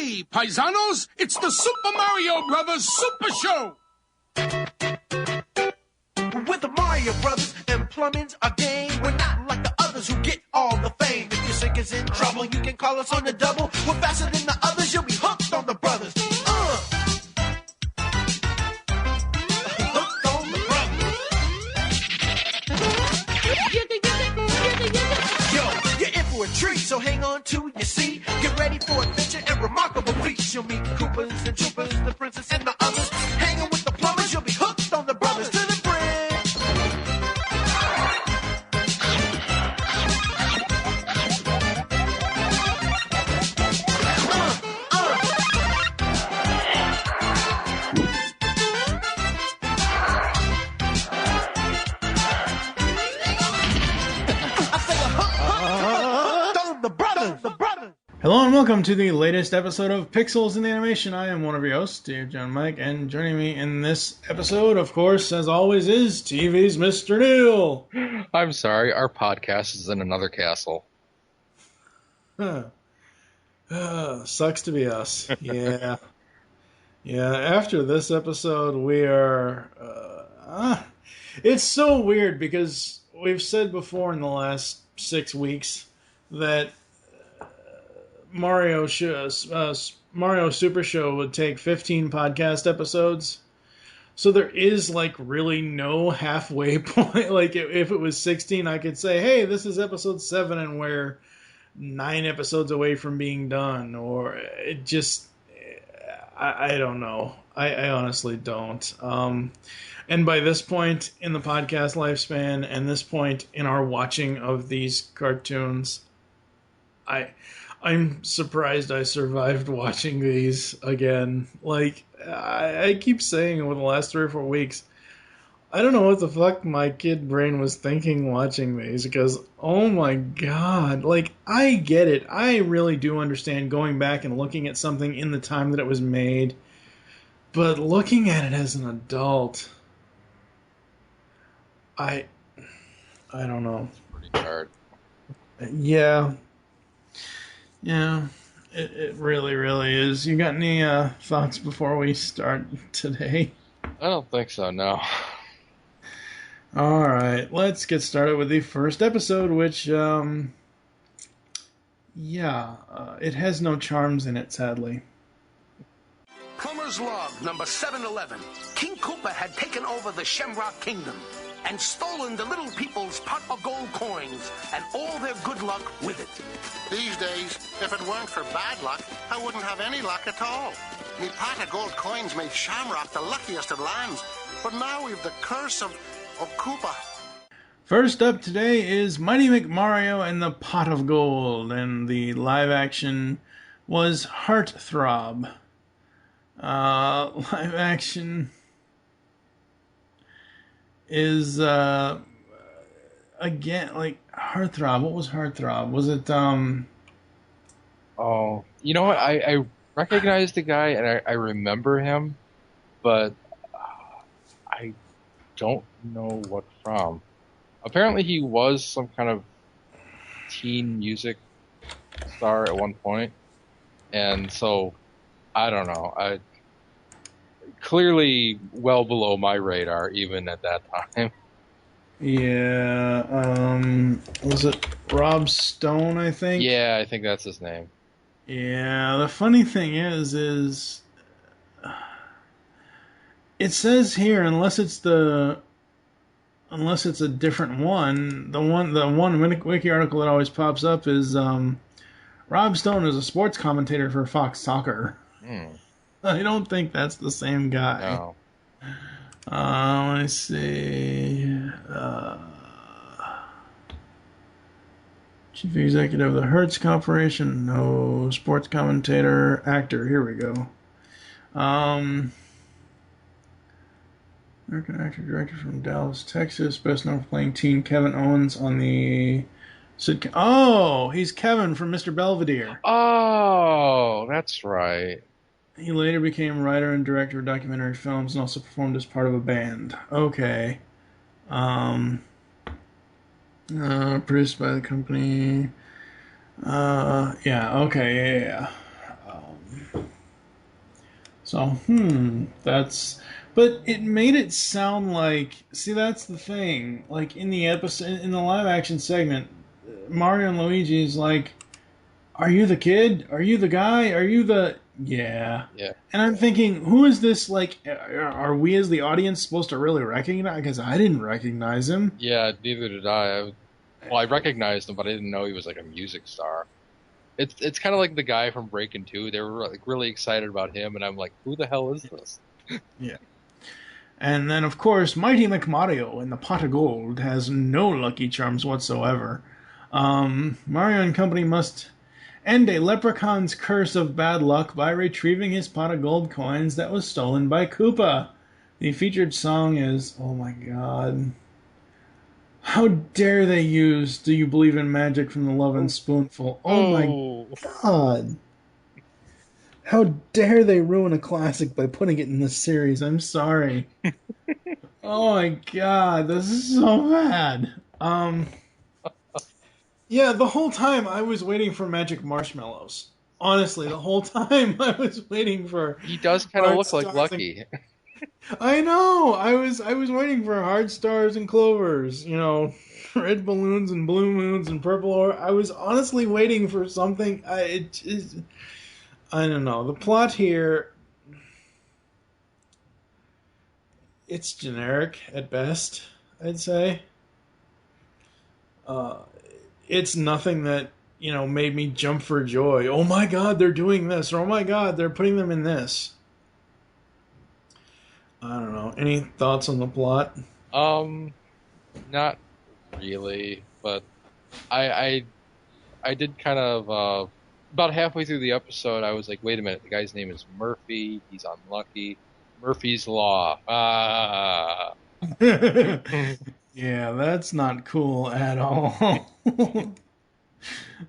Hey, paisanos, it's the Super Mario Brothers Super Show! With the Mario Brothers and plumbing's our game. We're not like the others who get all the fame. If your sink is in trouble, you can call us on the double. We're faster than the others, you'll be hooked on the brothers. Hooked on the brothers. Yo, you're in for a treat, so hang on to your seat. Get ready for adventure and remarkable feats. You'll meet Koopas and Troopas, the princess and the others. Hanging with the plumbers, you'll be hooked on the brothers. To the bridge. Hello and welcome to the latest episode of Pixels in the Animation. I am one of your hosts, Dave John Mike, and joining me in this episode, of course, as always, is TV's Mr. Neil. I'm sorry, our podcast is in another castle. Sucks to be us. Yeah. Yeah, after this episode, we are... it's so weird because we've said before in the last 6 weeks that Mario Super Show would take 15 podcast episodes. So there is like really no halfway point. Like if it was 16, I could say, hey, this is episode 7 and we're 9 episodes away from being done. Or it just, I don't know. I honestly don't. And by this point in the podcast lifespan and this point in our watching of these cartoons, I'm surprised I survived watching these again. Like, I keep saying over the last 3 or 4 weeks, I don't know what the fuck my kid brain was thinking watching these, because, oh my god, like, I get it. I really do understand going back and looking at something in the time that it was made, but looking at it as an adult, I don't know. It's pretty hard. Yeah. Yeah, it really, really is. You got any thoughts before we start today? I don't think so, no. All right, let's get started with the first episode, which, it has no charms in it, sadly. Plumber's Log, number 711. King Koopa had taken over the Shamrock Kingdom and stolen the little people's pot of gold coins and all their good luck with it. These days, if it weren't for bad luck, I wouldn't have any luck at all. Me pot of gold coins made Shamrock the luckiest of lands, but now we've the curse of Koopa. First up today is Mighty McMario and the Pot of Gold, and the live action was Heartthrob. Live action is again like Heartthrob. What was Heartthrob? Was it Oh, you know what? I recognize the guy and I remember him, but I don't know what from. Apparently he was some kind of teen music star at one point, and so I don't know. I clearly well below my radar even at that time. Yeah, was it Rob Stone, I think? Yeah, I think that's his name. Yeah, the funny thing is it says here, unless it's a different one, the one wiki article that always pops up is Rob Stone is a sports commentator for Fox Soccer. I don't think that's the same guy. No. Let me see. Chief executive of the Hertz Corporation. No. Sports commentator, actor. Here we go. American actor, director from Dallas, Texas. Best known for playing teen Kevin Owens on the sitcom. Oh, he's Kevin from Mr. Belvedere. Oh, that's right. He later became writer and director of documentary films and also performed as part of a band. Okay. Produced by the company. Yeah, okay, yeah. So, but it made it sound like, see, that's the thing. Like in the episode, in the live action segment, Mario and Luigi is like, "Are you the kid? Are you the guy? Are you the?" Yeah. Yeah. And I'm thinking, who is this? Like, are we as the audience supposed to really recognize? Because I didn't recognize him. Yeah, neither did I. Well, I recognized him, but I didn't know he was like a music star. It's kind of like the guy from Breakin' 2. They were like really excited about him, and I'm like, who the hell is this? Yeah. And then, of course, Mighty McMario in the Pot of Gold has no lucky charms whatsoever. Mario and company must end a leprechaun's curse of bad luck by retrieving his pot of gold coins that was stolen by Koopa. The featured song is, oh my god, how dare they use Do You Believe in Magic from the Lovin' Spoonful? Oh my god. How dare they ruin a classic by putting it in this series? I'm sorry. Oh my god, this is so bad. Yeah, the whole time I was waiting for magic marshmallows. Honestly, the whole time I was waiting for. He does kind of look like Lucky. I know. I was waiting for hard stars and clovers. You know, red balloons and blue moons and purple ore. I was honestly waiting for something. I don't know. The plot here, it's generic at best, I'd say. It's nothing that, you know, made me jump for joy. Oh my god, they're doing this. Or oh my god, they're putting them in this. I don't know. Any thoughts on the plot? Not really, but I did kind of, about halfway through the episode, I was like, wait a minute, the guy's name is Murphy, he's unlucky, Murphy's Law. Ah. Yeah, that's not cool at all.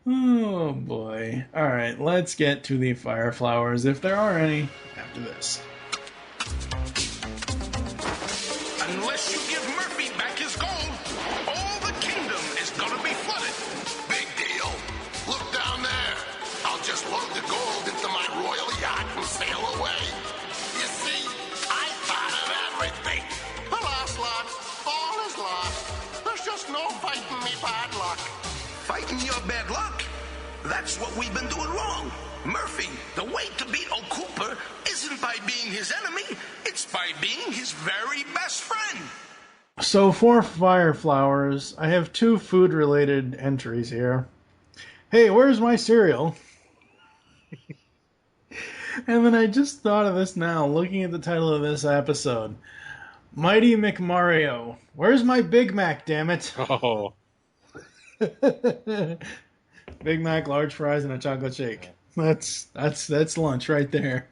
Oh boy. Alright, let's get to the fire flowers, if there are any, after this. Unless you give Murphy back his gold, all the kingdom is gonna be flooded. Big deal. Look down there. I'll just load the gold into my royal yacht and sail away. You see, I thought of everything. Alas, lads, all is lost. There's just no fighting me bad luck. Fighting your bad luck? That's what we've been doing wrong. Murphy, the way to beat old Koopa isn't by being his enemy, it's by being his very best friend. So for fire flowers, I have 2 food-related entries here. Hey, where's my cereal? And then I just thought of this now, looking at the title of this episode. Mighty McMario. Where's my Big Mac, damn it? Oh. Big Mac, large fries, and a chocolate shake. That's lunch right there.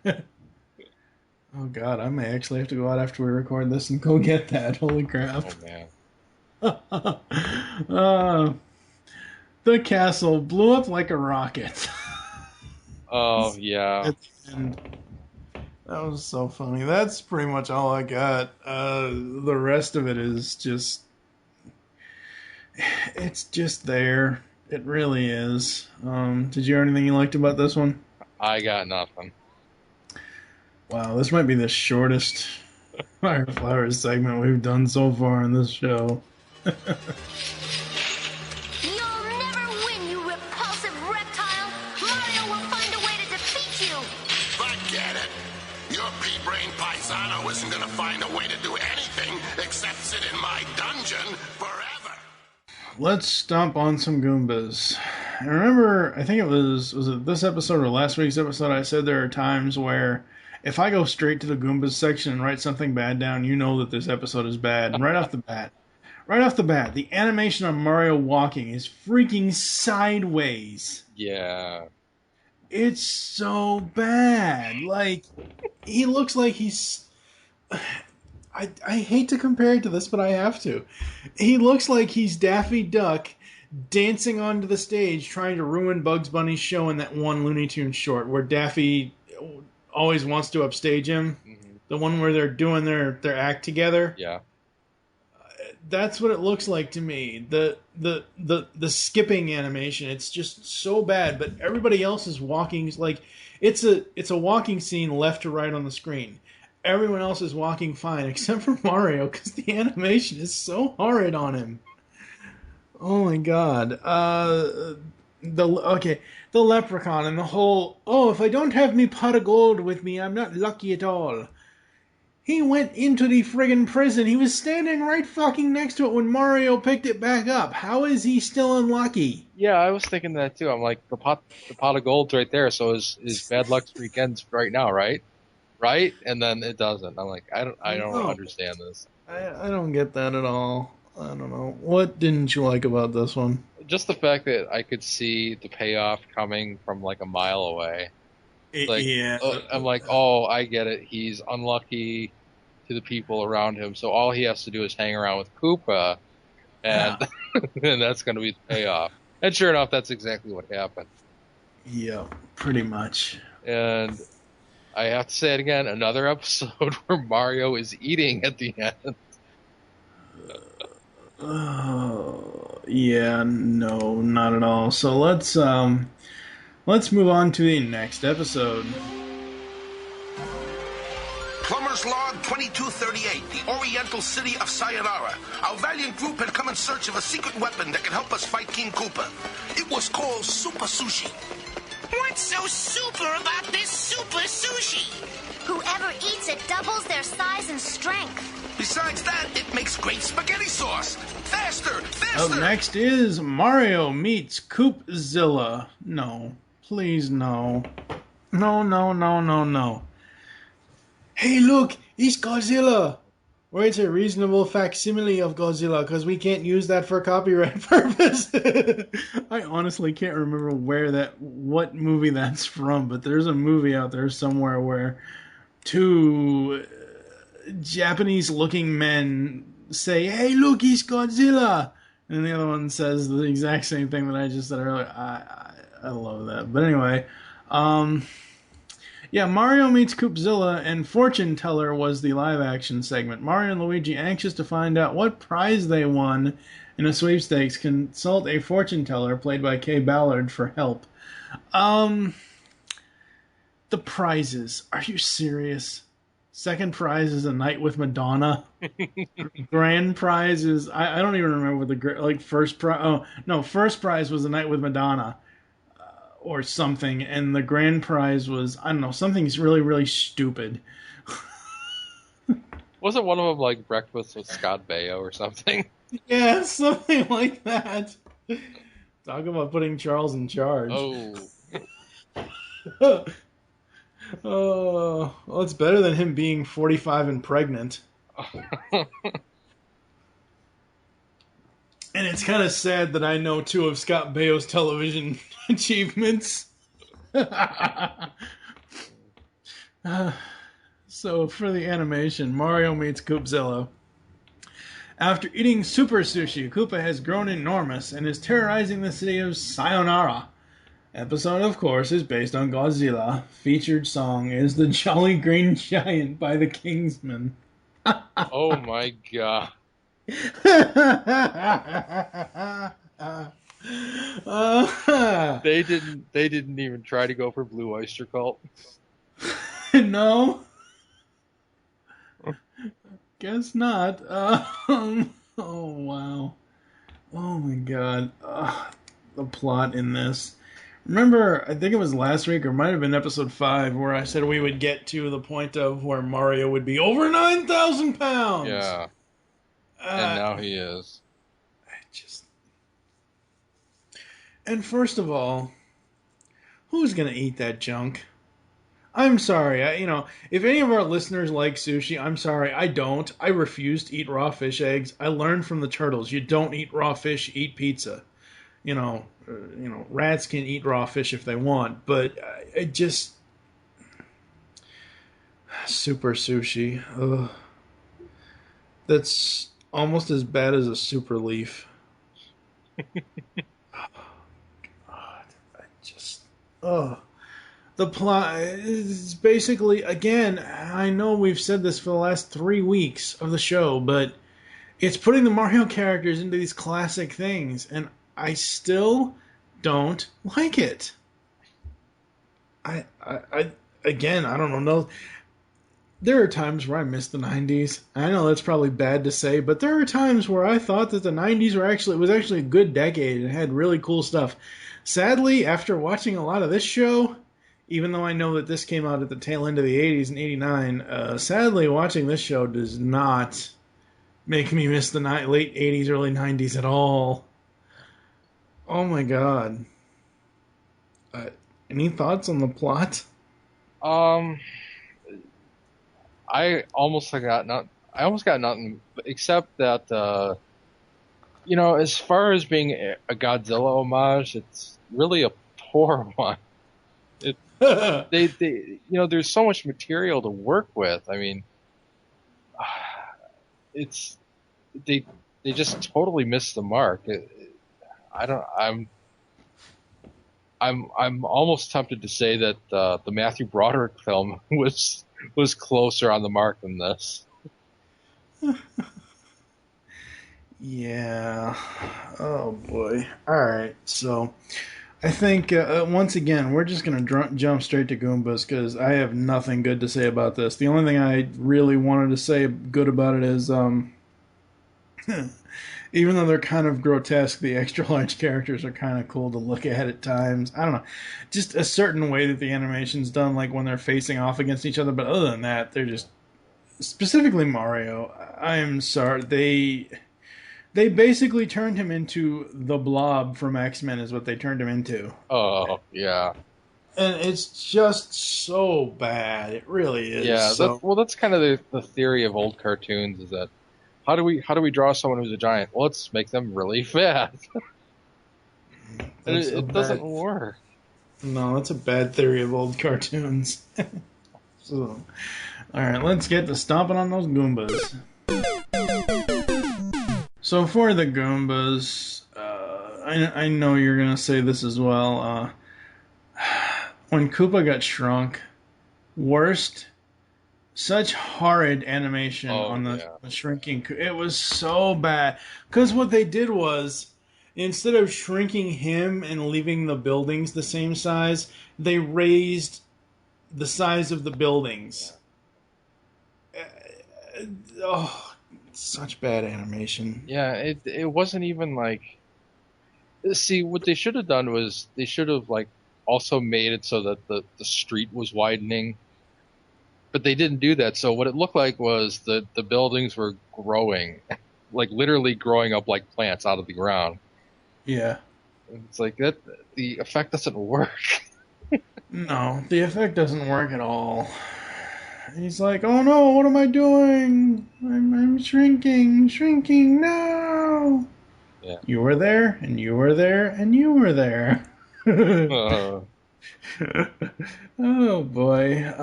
Oh god, I may actually have to go out after we record this and go get that. Holy crap. Oh man. The castle blew up like a rocket. Oh yeah. And that was so funny. That's pretty much all I got. The rest of it is just... It's just there. It really is. Did you hear anything you liked about this one? I got nothing. Wow, this might be the shortest Fire Flowers segment we've done so far in this show. You'll never win, you repulsive reptile! Mario will find a way to defeat you! Forget it. Your pea-brain paisano isn't going to find a way to do anything except sit in my dungeon forever. Let's stomp on some Goombas. I remember, I think it was it this episode or last week's episode, I said there are times where if I go straight to the Goombas section and write something bad down, you know that this episode is bad. And right off the bat, the animation on Mario walking is freaking sideways. Yeah. It's so bad. Like, he looks like he's... I hate to compare it to this, but I have to. He looks like he's Daffy Duck dancing onto the stage trying to ruin Bugs Bunny's show in that one Looney Tunes short where Daffy always wants to upstage him. Mm-hmm. The one where they're doing their act together. Yeah. That's what it looks like to me. The skipping animation, it's just so bad, but everybody else is walking like it's a walking scene left to right on the screen. Everyone else is walking fine except for Mario because the animation is so horrid on him. Oh my god. The leprechaun and the whole, oh, if I don't have me pot of gold with me, I'm not lucky at all. He went into the friggin' prison. He was standing right fucking next to it when Mario picked it back up. How is he still unlucky? Yeah, I was thinking that too. I'm like, the pot of gold's right there, so is bad luck streak ends right now, right? Right? And then it doesn't. I'm like, I don't understand this. I don't get that at all. I don't know. What didn't you like about this one? Just the fact that I could see the payoff coming from like a mile away. Like, yeah. I'm like, oh, I get it. He's unlucky to the people around him, so all he has to do is hang around with Koopa, and and that's going to be the payoff. And sure enough, that's exactly what happened. Yeah, pretty much. And I have to say it again, another episode where Mario is eating at the end. Yeah, no, not at all. So let's move on to the next episode. Plumber's Log 2238, the Oriental city of Sayonara. Our valiant group had come in search of a secret weapon that can help us fight King Koopa. It was called Super Sushi. What's so super about this super sushi? Whoever eats it doubles their size and strength. Besides that, it makes great spaghetti sauce. Faster, faster! Up next is Mario Meets Koopzilla. No, please no. No. Hey, look, it's Godzilla. Or it's a reasonable facsimile of Godzilla, because we can't use that for copyright purpose. I honestly can't remember what movie that's from, but there's a movie out there somewhere where two Japanese-looking men say, hey, look, it's Godzilla. And the other one says the exact same thing that I just said earlier. I love that. But anyway, yeah, Mario Meets Koopzilla and Fortune Teller was the live-action segment. Mario and Luigi, anxious to find out what prize they won in a sweepstakes, consult a fortune teller, played by Kay Ballard, for help. The prizes. Are you serious? Second prize is a night with Madonna. Grand prize is... I don't even remember what the... first prize... Oh, no, first prize was a night with Madonna. Or something, and the grand prize was, I don't know, something's really, really stupid. Wasn't one of them like Breakfast with Scott Baio or something? Yeah, something like that. Talk about putting Charles in charge. Oh. Oh, well, it's better than him being 45 and pregnant. And it's kind of sad that I know two of Scott Baio's television achievements. So for the animation, Mario Meets Koopzilla. After eating super sushi, Koopa has grown enormous and is terrorizing the city of Sayonara. Episode, of course, is based on Godzilla. Featured song is The Jolly Green Giant by the Kingsmen. Oh my god. They didn't even try to go for Blue Oyster Cult. No, guess not. Oh wow, oh my god, the plot in this. Remember, I think it was last week, or might have been episode 5, where I said we would get to the point of where Mario would be over 9,000 pounds. Yeah. And now he is. And first of all, who's going to eat that junk? I'm sorry. If any of our listeners like sushi, I'm sorry. I don't. I refuse to eat raw fish eggs. I learned from the turtles. You don't eat raw fish, eat pizza. Rats can eat raw fish if they want, but it just... Super sushi. Ugh. That's almost as bad as a super leaf. The plot is basically, again, I know we've said this for the last 3 weeks of the show, but It's putting the Mario characters into these classic things, and I still don't like it. Again, I don't know. No, there are times where I miss the '90s. I know that's probably bad to say, but there are times where I thought that the '90s was actually a good decade and had really cool stuff. Sadly, after watching a lot of this show, even though I know that this came out at the tail end of the '80s in '89, sadly, watching this show does not make me miss the late '80s, early '90s at all. Oh my god. Any thoughts on the plot? I almost got nothing except that as far as being a Godzilla homage, it's really a poor one. There's so much material to work with. I mean, they just totally missed the mark. I'm almost tempted to say that the Matthew Broderick film was closer on the mark than this. Yeah. Oh boy. All right. So I think once again we're just gonna jump straight to Goombas because I have nothing good to say about this. The only thing I really wanted to say good about it is even though they're kind of grotesque, the extra large characters are kind of cool to look at times. I don't know, just a certain way that the animation's done, like when they're facing off against each other. But other than that, they're just specifically Mario. I am sorry, they basically turned him into the Blob from X-Men, is what they turned him into. Oh yeah, and it's just so bad. It really is. Yeah, that's kind of the theory of old cartoons is that. How do we draw someone who's a giant? Well, let's make them really fat. It doesn't work. No, that's a bad theory of old cartoons. So, all right, let's get to stomping on those Goombas. So for the Goombas, I know you're gonna say this as well. When Koopa got shrunk, worst. Such horrid animation on the shrinking. It was so bad. Because what they did was, instead of shrinking him and leaving the buildings the same size, they raised the size of the buildings. Such bad animation. Yeah, it wasn't even like... See, what they should have done was, they should have also made it so that the street was widening. But they didn't do that, so what it looked like was the buildings were growing, literally growing up like plants out of the ground. Yeah. It's like that. The effect doesn't work. No, the effect doesn't work at all. He's like, oh no, what am I doing? I'm shrinking, no! Yeah. You were there, and you were there, and you were there. Oh boy.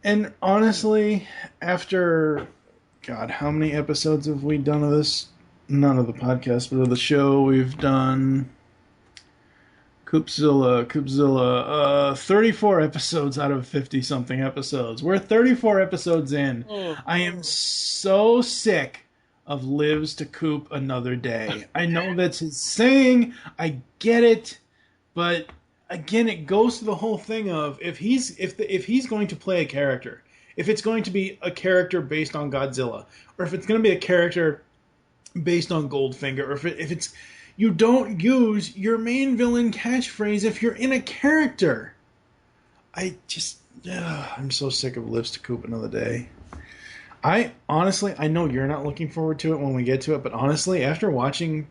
And honestly, after God, how many episodes have we done of this? None of the podcast, but of the show. We've done Koopzilla, 34 episodes out of 50 something episodes. We're 34 episodes in. I am so sick of Lives to Coop Another Day. I know that's his saying, I get it, but again, it goes to the whole thing of if he's going to play a character, if it's going to be a character based on Godzilla, or if it's going to be a character based on Goldfinger, or if it's you don't use your main villain catchphrase if you're in a character. I'm so sick of Lives to Coop Another Day. I know you're not looking forward to it when we get to it, but honestly, after watching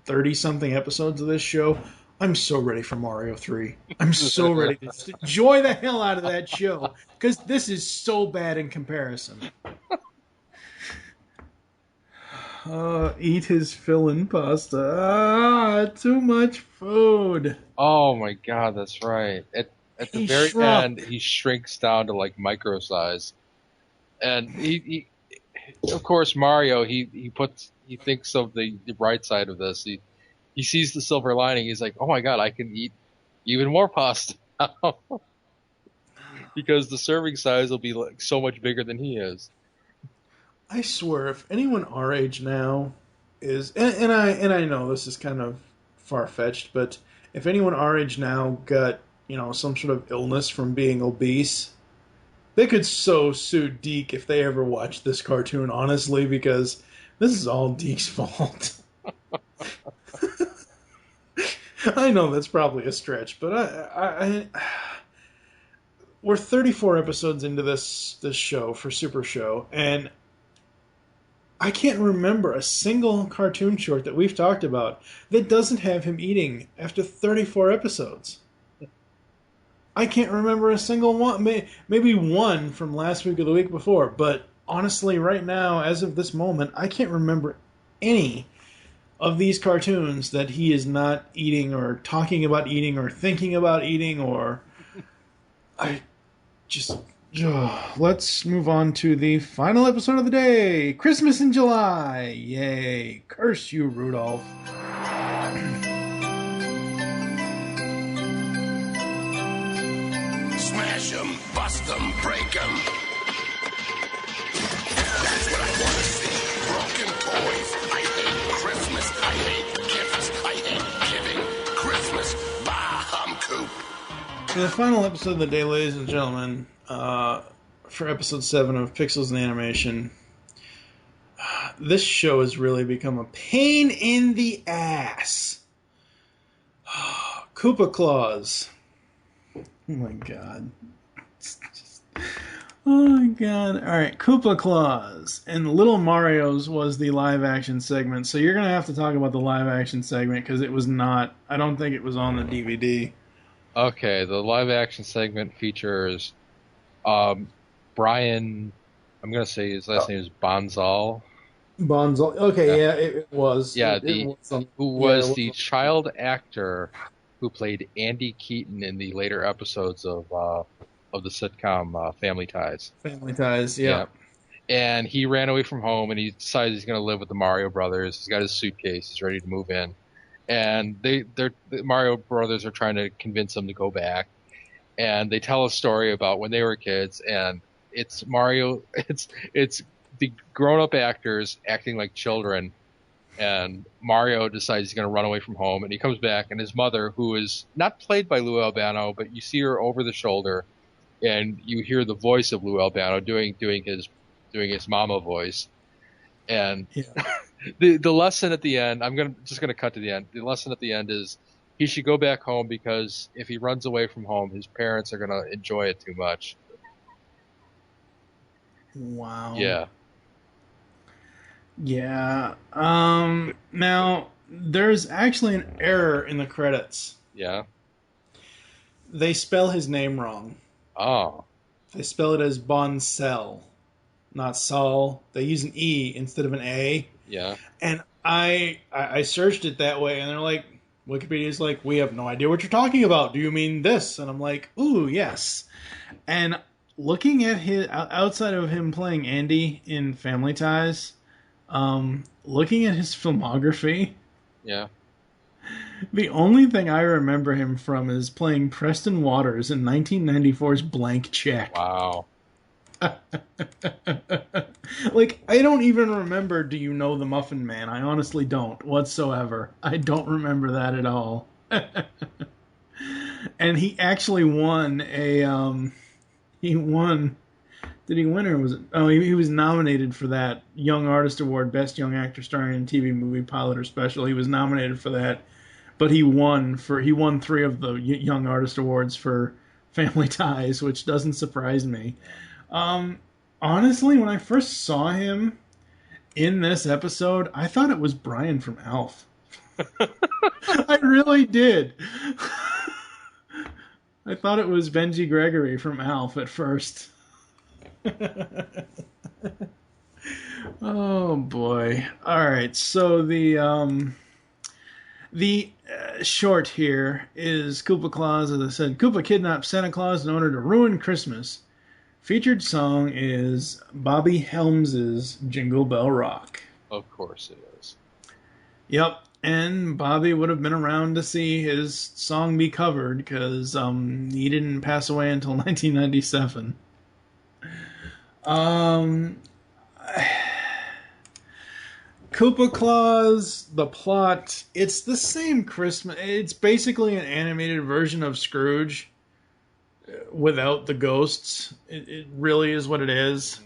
30-something episodes of this show, I'm so ready for Mario 3. I'm so ready to enjoy the hell out of that show, because this is so bad in comparison. Eat his fill-in pasta. Too much food. Oh my god, that's right. At the very end, he shrinks down to micro size. And he of course, Mario, he thinks of the bright side of this. He sees the silver lining. He's like, oh my god, I can eat even more pasta now. Because the serving size will be so much bigger than he is. I swear, if anyone our age now is, and I know this is kind of far fetched, but if anyone our age now got some sort of illness from being obese, they could so sue Deke if they ever watched this cartoon. Honestly, because this is all Deke's fault. I know that's probably a stretch, but I we're 34 episodes into this show for Super Show, and I can't remember a single cartoon short that we've talked about that doesn't have him eating after 34 episodes. I can't remember a single one. Maybe one from last week or the week before, but honestly, right now, as of this moment, I can't remember any of these cartoons that he is not eating or talking about eating or thinking about eating or... Let's move on to the final episode of the day. Christmas in July. Yay. Curse you, Rudolph. Smash 'em, bust 'em, break 'em. That's what I want to see. Broken toys. I hate Christmas. I hate gifts. I hate giving Christmas. Bah, Coop. For the final episode of the day, ladies and gentlemen, for episode 7 of Pixels and Animation, this show has really become a pain in the ass. Koopa Claus. Oh my god. Oh my god. Alright, Koopa Claus. And Little Mario's was the live action segment, so you're going to have to talk about the live action segment because it was not, I don't think it was on the DVD. Okay, the live action segment features Brian, I'm going to say his last name is Bonsall. Bonsall. Okay, yeah, it was. Yeah, who was the was. child actor who played Andy Keaton in the later episodes of the sitcom Family Ties. Family Ties, yeah. And he ran away from home, and he decides he's going to live with the Mario brothers. He's got his suitcase. He's ready to move in. And the Mario brothers are trying to convince him to go back. And they tell a story about when they were kids, and it's Mario. It's the grown-up actors acting like children, and Mario decides he's going to run away from home, and he comes back, and his mother, who is not played by Lou Albano, but you see her over the shoulder, and you hear the voice of Lou Albano doing his mama voice, and the lesson at the end, I'm just gonna cut to the end. The lesson at the end is he should go back home because if he runs away from home, his parents are gonna enjoy it too much. Wow. Yeah. Yeah. Now, there's actually an error in the credits. Yeah. They spell his name wrong. Oh. They spell it as Bonsall, not Saul. They use an E instead of an A. Yeah. And I searched it that way, and they're like, Wikipedia's like, we have no idea what you're talking about. Do you mean this? And I'm like, ooh, yes. And looking at his, outside of him playing Andy in Family Ties, looking at his filmography, yeah, the only thing I remember him from is playing Preston Waters in 1994's Blank Check. Wow. Like, I don't even remember Do You Know the Muffin Man? I honestly don't whatsoever. I don't remember that at all. And he actually won a, did he win or was it? Oh, he was nominated for that Young Artist Award, Best Young Actor starring in a TV movie, pilot or special. He was nominated for that, but he won 3 of the Young Artist Awards for Family Ties, which doesn't surprise me. Honestly, when I first saw him in this episode, I thought it was Brian from Alf. I really did. I thought it was Benji Gregory from Alf at first. Oh boy. All right, so the short here is Koopa Claus. As I said, Koopa kidnaps Santa Claus in order to ruin Christmas. Featured song is Bobby Helms's Jingle Bell Rock. Of course it is. Yep, and Bobby would have been around to see his song be covered because he didn't pass away until 1997. Koopa Claus, the plot, it's the same Christmas. It's basically an animated version of Scrooge without the ghosts. It really is what it is.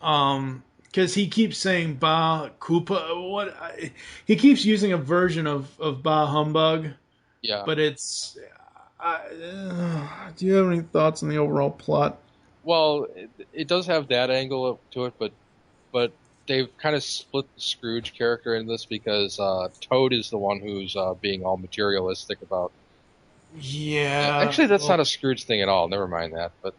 Because he keeps saying Bah Koopa. He keeps using a version of Bah Humbug. Yeah. But it's. Do you have any thoughts on the overall plot? Well, it does have that angle to it, but they've kind of split the Scrooge character in this because Toad is the one who's being all materialistic about. Yeah. Actually, that's not a Scrooge thing at all. Never mind that. But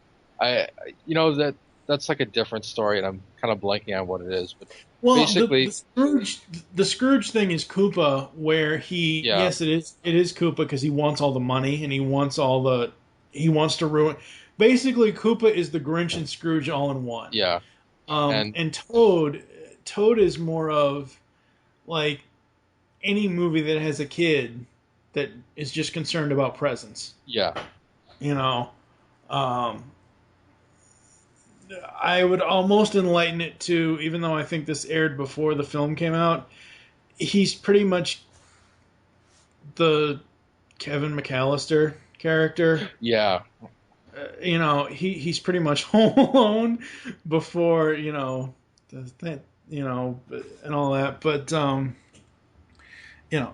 that's like a different story, and I'm kind of blanking on what it is. But basically, the Scrooge thing is Koopa, where yes, it is Koopa because he wants all the money and he wants to ruin. Basically, Koopa is the Grinch and Scrooge all in one. Yeah. And Toad is more of like any movie that has a kid that is just concerned about presents. Yeah. I would almost enlighten it to, even though I think this aired before the film came out, he's pretty much the Kevin McAllister character. Yeah. He's pretty much Home Alone before, and all that. But,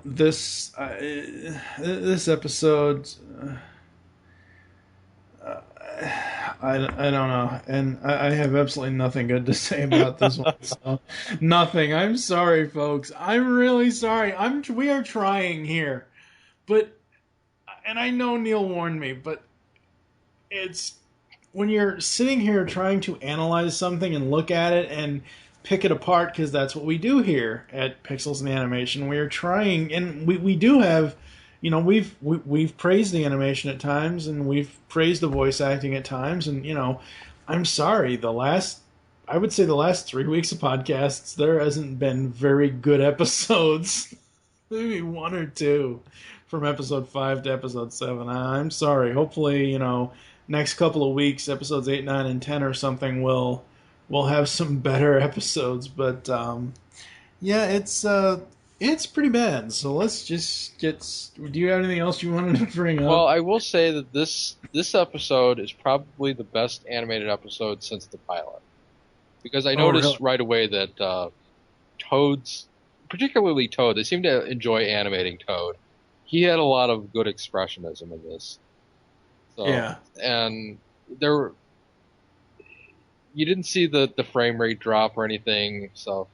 this episode, I don't know, and I have absolutely nothing good to say about this one. So, nothing. I'm sorry, folks. I'm really sorry. We are trying here, and I know Neil warned me, but it's when you're sitting here trying to analyze something and look at it and pick it apart, because that's what we do here at Pixels and Animation. We are trying, and we do have. We've praised the animation at times, and we've praised the voice acting at times, and I'm sorry. I would say the last 3 weeks of podcasts, there hasn't been very good episodes. Maybe one or two from episode 5 to episode 7. I'm sorry. Hopefully, next couple of weeks, episodes 8, 9, and 10 or something, we'll have some better episodes. But it's pretty bad, so let's just get... Do you have anything else you wanted to bring up? Well, I will say that this episode is probably the best animated episode since the pilot. Because I noticed right away that particularly Toad, they seem to enjoy animating Toad. He had a lot of good expressionism in this. So, yeah. And you didn't see the frame rate drop or anything, so...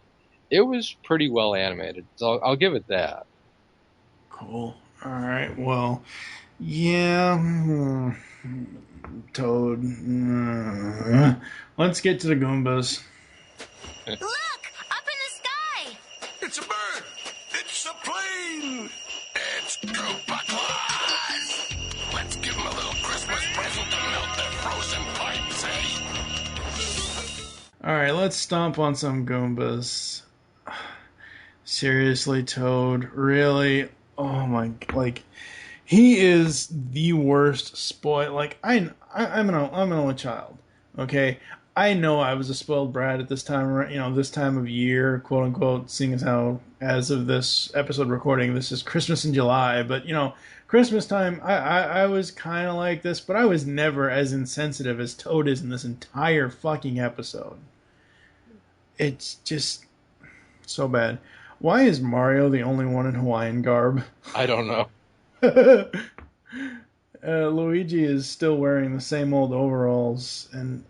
It was pretty well animated, so I'll give it that. Cool. All right. Well, yeah. Toad. Let's get to the Goombas. Look! Up in the sky! It's a bird. It's a plane. It's Koopa Claus. Let's give him a little Christmas present to melt their frozen pipes, eh? All right. Let's stomp on some Goombas. Seriously, Toad, really? Oh my! He is the worst spoil. I'm an only child. Okay, I know I was a spoiled brat at this time. This time of year, quote unquote. Seeing as how, as of this episode recording, this is Christmas in July. But Christmas time, I was kind of like this, but I was never as insensitive as Toad is in this entire fucking episode. It's just so bad. Why is Mario the only one in Hawaiian garb? I don't know. Luigi is still wearing the same old overalls, and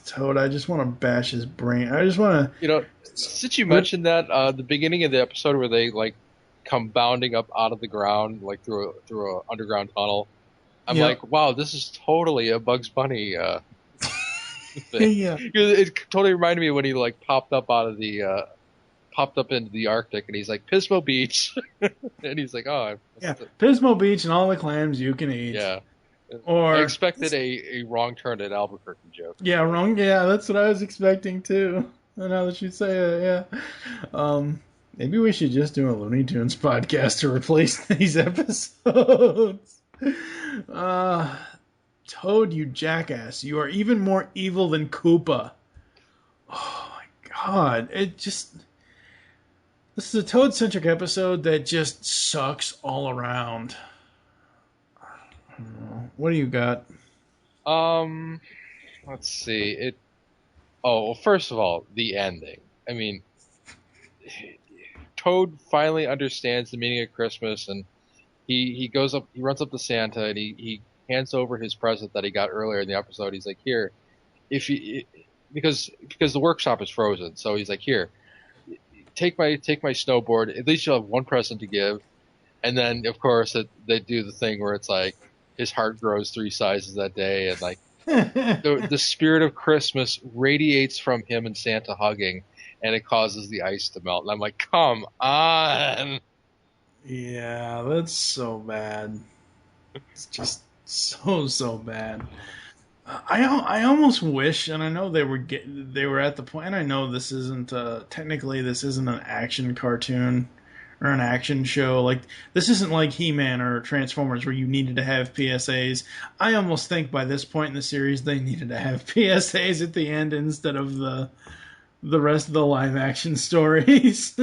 Toad, I just want to bash his brain. I just want to... since you mentioned that, the beginning of the episode where they, come bounding up out of the ground, through a underground tunnel, I'm like, wow, this is totally a Bugs Bunny thing. Yeah. It totally reminded me when he, popped up into the Arctic, and he's like, Pismo Beach. And he's like, Pismo Beach and all the clams you can eat. Yeah. Or I expected a wrong turn at Albuquerque joke. Yeah, wrong. Yeah, that's what I was expecting, too. Now that you say it, yeah. Maybe we should just do a Looney Tunes podcast to replace these episodes. Toad, you jackass. You are even more evil than Koopa. Oh, my God. It just... This is a Toad-centric episode that just sucks all around. What do you got? Let's see. Well, first of all, the ending. I mean, Toad finally understands the meaning of Christmas, and he runs up to Santa, and he hands over his present that he got earlier in the episode. He's like, here, because the workshop is frozen, so he's like, here, take my snowboard. At least you'll have one present to give. And then, of course, they do the thing where it's like his heart grows 3 sizes that day, and like the spirit of Christmas radiates from him and Santa hugging, and it causes the ice to melt. And I'm like, come on. Yeah, that's so bad. It's just so bad. I almost wish, and I know they were at the point, and I know this isn't technically this isn't an action cartoon or an action show. Like, this isn't like He-Man or Transformers where you needed to have PSAs. I almost think by this point in the series they needed to have PSAs at the end instead of the rest of the live action stories.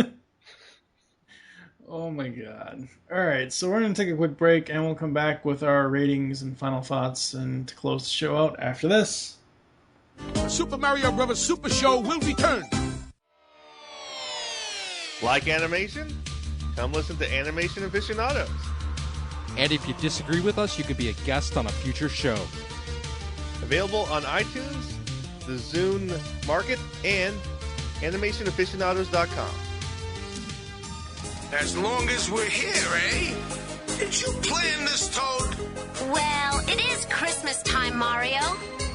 Oh my god. Alright, so we're going to take a quick break and we'll come back with our ratings and final thoughts and to close the show out after this. The Super Mario Bros. Super Show will return. Like animation? Come listen to Animation Aficionados. And if you disagree with us, you could be a guest on a future show. Available on iTunes, the Zune Market, and animationaficionados.com. As long as we're here, eh? Did you plan this, Toad? Well, it is Christmas time, Mario.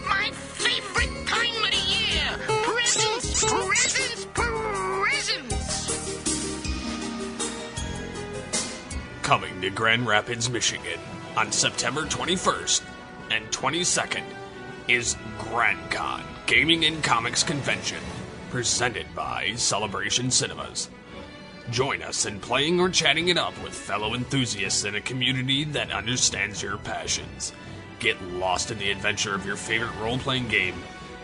My favorite time of the year. Presents, presents, presents. Coming to Grand Rapids, Michigan on September 21st and 22nd is GrandCon Gaming and Comics Convention, presented by Celebration Cinemas. Join us in playing or chatting it up with fellow enthusiasts in a community that understands your passions. Get lost in the adventure of your favorite role-playing game.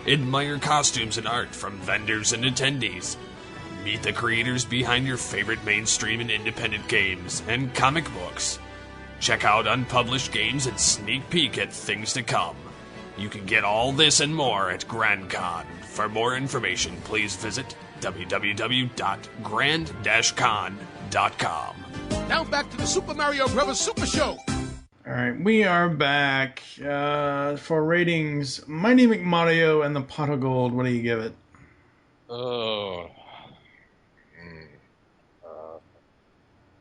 Admire costumes and art from vendors and attendees. Meet the creators behind your favorite mainstream and independent games and comic books. Check out unpublished games and sneak peek at things to come. You can get all this and more at GrandCon. For more information, please visit www.grand-con.com. Now back to the Super Mario Bros. Super Show. Alright, we are back for ratings. Mighty McMario and the Pot of Gold. What do you give it?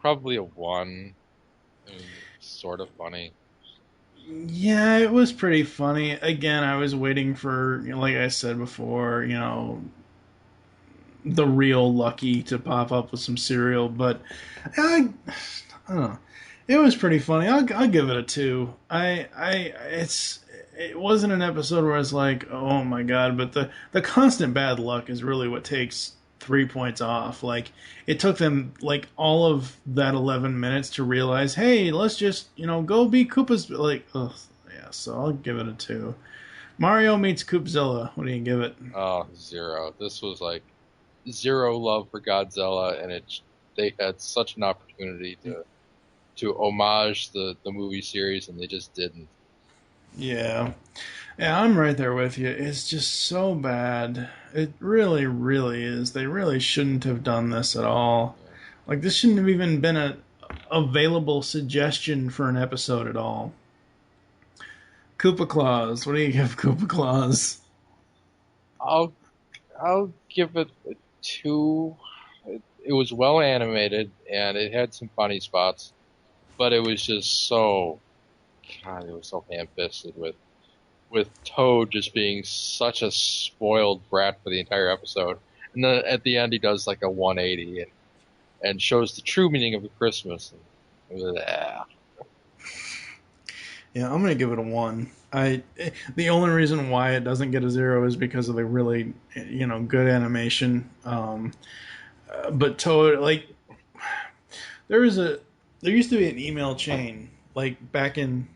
Probably a 1. I mean, sort of funny. Yeah, it was pretty funny. Again, I was waiting for, like I said before, the real Lucky to pop up with some cereal, but I don't know. It was pretty funny. I'll give it a 2. It wasn't an episode where I was like, oh my god, but the constant bad luck is really what takes 3 points off. Like, it took them like all of that 11 minutes to realize, hey, let's just go be Koopa's. Like, oh yeah. So I'll give it a 2. Mario Meets Koopzilla. What do you give it? 0. This was like 0 love for Godzilla, and they had such an opportunity to homage the movie series, and they just didn't. Yeah, I'm right there with you. It's just so bad. It really, really is. They really shouldn't have done this at all. Like, this shouldn't have even been a available suggestion for an episode at all. Koopa Claus. What do you give Koopa Claus? I'll give it a 2. It was well animated, and it had some funny spots, but it was just so... God, it was so ham-fisted with Toad just being such a spoiled brat for the entire episode. And then at the end he does like a 180 and shows the true meaning of the Christmas. Yeah, I'm going to give it a 1. The only reason why it doesn't get a 0 is because of the really, good animation. But Toad, like, there used to be an email chain, like, back in,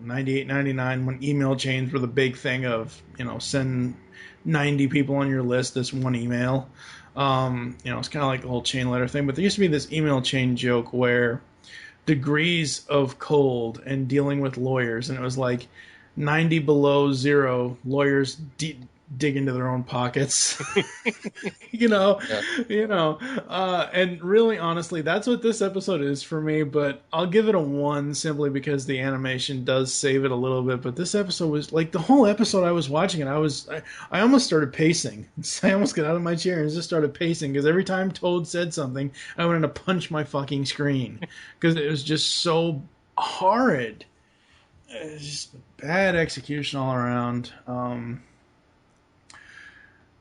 $98.99 when email chains were the big thing of, send 90 people on your list this one email. It's kind of like the whole chain letter thing. But there used to be this email chain joke where degrees of cold and dealing with lawyers, and it was like 90 below zero, lawyers dig into their own pockets. And really honestly, that's what this episode is for me, but I'll give it a 1 simply because the animation does save it a little bit. But this episode was like, the whole episode I was watching it, I almost started pacing. I almost got out of my chair and just started pacing, because every time Toad said something, I wanted to punch my fucking screen because it was just so horrid. It's just bad execution all around.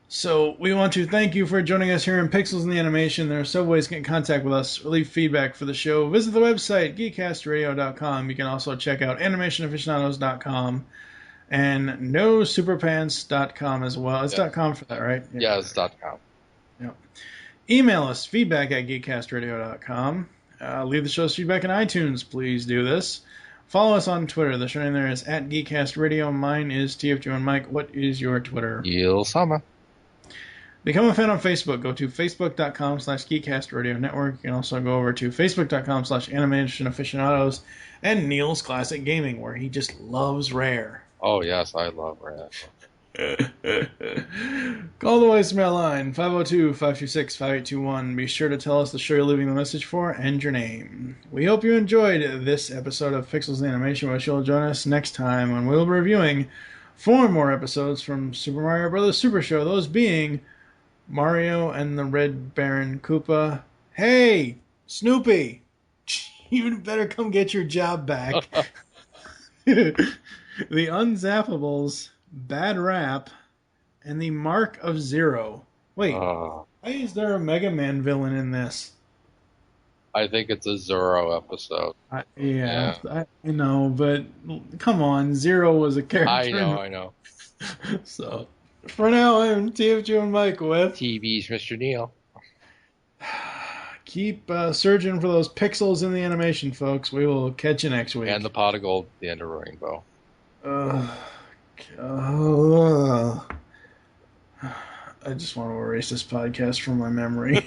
So we want to thank you for joining us here in Pixels in the Animation. There are several ways to get in contact with us or leave feedback for the show. Visit the website, geekcastradio.com. You can also check out animationaficionados.com and nosuperpants.com as well. It's .com for that, right? Yeah, it's .com. Yep. Email us, feedback at geekcastradio.com. Leave the show's feedback in iTunes. Please do this. Follow us on Twitter. The show name there is at geekcastradio. Mine is TFG1 Mike. What is your Twitter? Yilsama. Become a fan on Facebook. Go to facebook.com/GeekCastRadio Network. You can also go over to facebook.com/AnimationAficionados and Neil's Classic Gaming, where he just loves Rare. Oh, yes, I love Rare. Call the voicemail line, 502-526-5821. Be sure to tell us the show you're leaving the message for and your name. We hope you enjoyed this episode of Pixels in Animation. We shall join us next time when we'll be reviewing 4 more episodes from Super Mario Bros. Super Show, those being Mario and the Red Baron Koopa. Hey, Snoopy, you better come get your job back. The Unzappables, Bad Rap, and the Mark of Zero. Wait, why is there a Mega Man villain in this? I think it's a Zero episode. I know, but come on, Zero was a character. I know. So, for now, I'm TFG and Mike with TV's Mr. Neil. Keep searching for those pixels in the animation, folks. We will catch you next week. And the pot of gold at the end of the rainbow. I just want to erase this podcast from my memory.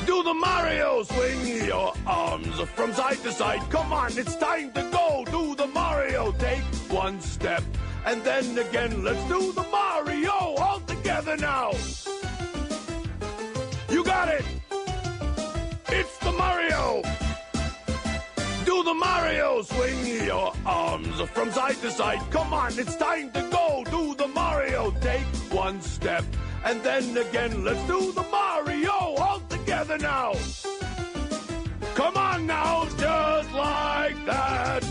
Do the Mario, swing your arms from side to side. Come on, it's time to go. Do the Mario, take one step, and then again, let's do the Mario all together now. You got it. It's the Mario. Do the Mario, swing your arms from side to side. Come on, it's time to go. Do the Mario, take one step, and then again, let's do the Mario all together now. Come on now, just like that.